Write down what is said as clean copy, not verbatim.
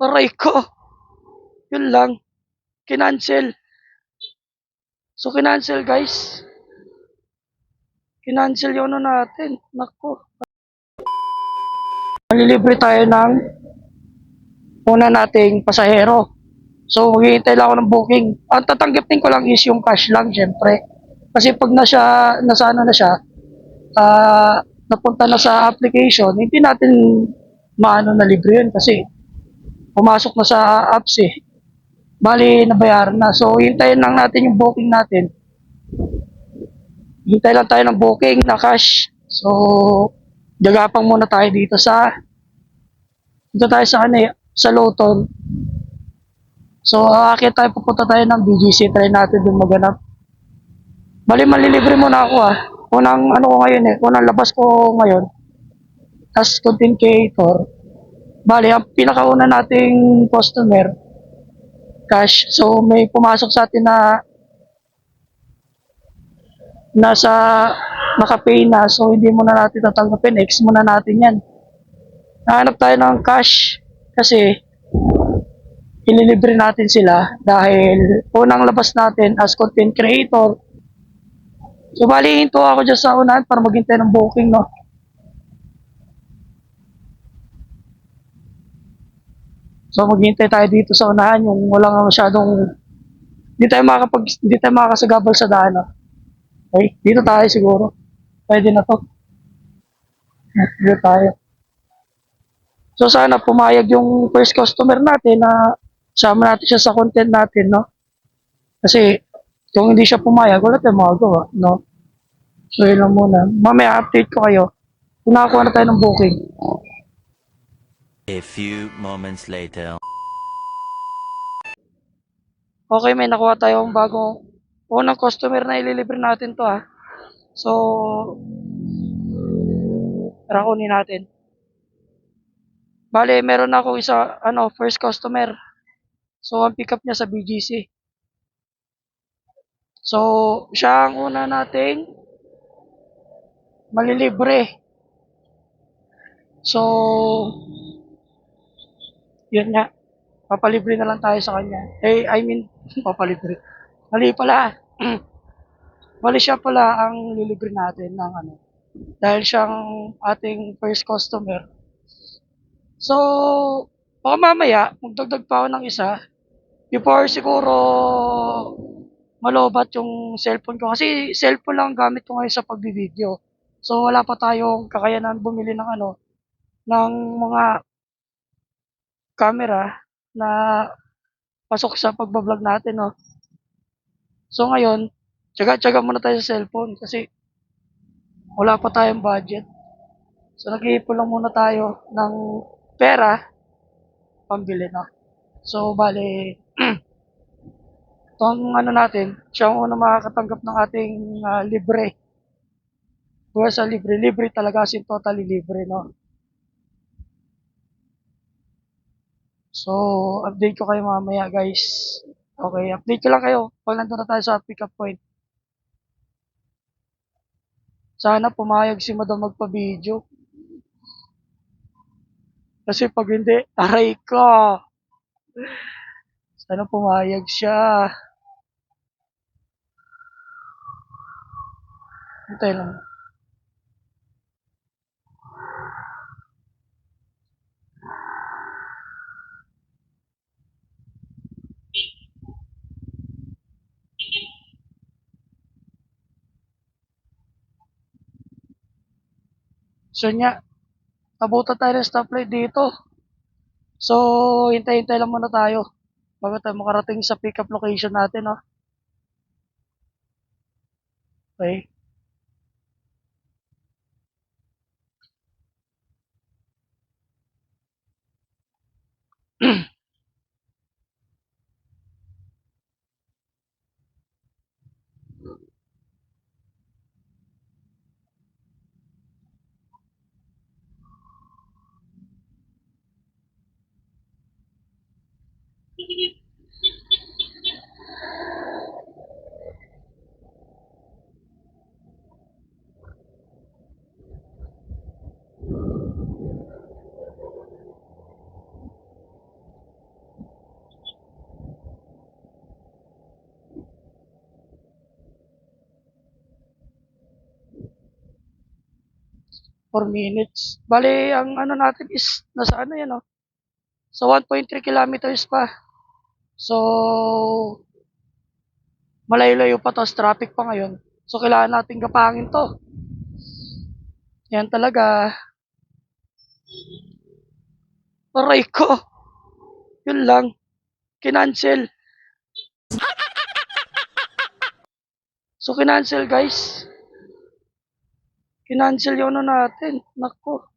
Aray ko! Yun lang, kinancel. So, kinancel guys. Kinancel yung ano natin. Nako. Malilibre tayo ng una nating pasahero. So, maghihintay lang ako ng booking. Ang tatanggapin ko lang is yung cash lang, syempre. Kasi pag nasa ano na siya, napunta na sa application, hindi natin maano na libre yun kasi pumasok na sa apps eh. Bali, nabayaran na. So, hintayin lang natin yung booking natin. Hintay lang tayo ng booking na cash. So, gagapang muna tayo dito tayo sa ano eh, sa Loton. So, aakyat tayo, pupunta tayo ng BGC, try natin dun maganap. Bali, malilibre muna ako ah. Unang ano ko ngayon eh, unang labas ko ngayon as content creator. Bali, ang pinakauna nating customer, cash. So, may pumasok sa atin na nasa naka-pay na. So, hindi muna natin tatanggapin. X muna natin yan. Nahanap tayo ng cash kasi ililibre natin sila dahil unang labas natin as content creator. So, bali, hinto ako dyan sa unahan para maghintay ng booking, no? So, maghintay tayo dito sa unahan, yung walang masyadong, hindi tayo makakasagabal sa daan, no? Okay, dito tayo siguro. Pwede na to. Dito tayo. So, sana pumayag yung first customer natin na sama natin siya sa content natin, no? Kasi, kung hindi siya pumayag, wala tayong magagawa, no? So, yun lang muna. Mamaya, update ko kayo. Kung nakakuha na tayo ng booking. A few moments later. Okay, may nakuha tayong bagong unang customer na ililibre natin to, ha. So, tara kunin natin. Bale, meron na ako isa, first customer. So, ang pick up niya sa BGC. So, siya ang una nating malilibre. So, yun nga. Papalibre na lang tayo sa kanya. Papalibre. Mali pala. Mali siya pala ang lilibre natin ng ano. Dahil siyang ating first customer. So, baka mamaya, magdagdag pa ako ng isa. Before siguro malobat yung cellphone ko. Kasi cellphone lang gamit ko ngayon sa pagbibideo. So, wala pa tayong kakayanan bumili ng ng mga camera na pasok sa pagbablog natin, no? So, ngayon, tsaga-tsaga muna tayo sa cellphone kasi wala pa tayong budget. So, nag-iipon lang muna tayo ng pera pambili, no? So, bale, itong ano natin, siya ang unang makakatanggap ng ating libre. Kung sa libre, libre talaga, as in totally libre, no? So, update ko kayo mamaya, guys. Okay, update ko lang kayo pag nandun na tayo sa pick up point. Sana pumayag si Madam magpa-video. Kasi pag hindi, aray ko. Sana pumayag siya. Hintay lang. So nga, abutan tayo ng stoplight dito. So, hintay-hintay lang muna tayo bago tayo makarating sa pick up location natin, no? Okay. 4 minutes. Bale, ang ano natin is, nasa ano yan, oh. So, 1.3 kilometers pa. So, malayo-layo pa to, traffic pa ngayon. So, kailangan natin gapangin to. Yan talaga. Aray ko. Yun lang. Kinancel. So, kinancel guys. Kinancel yung ano natin. Nako.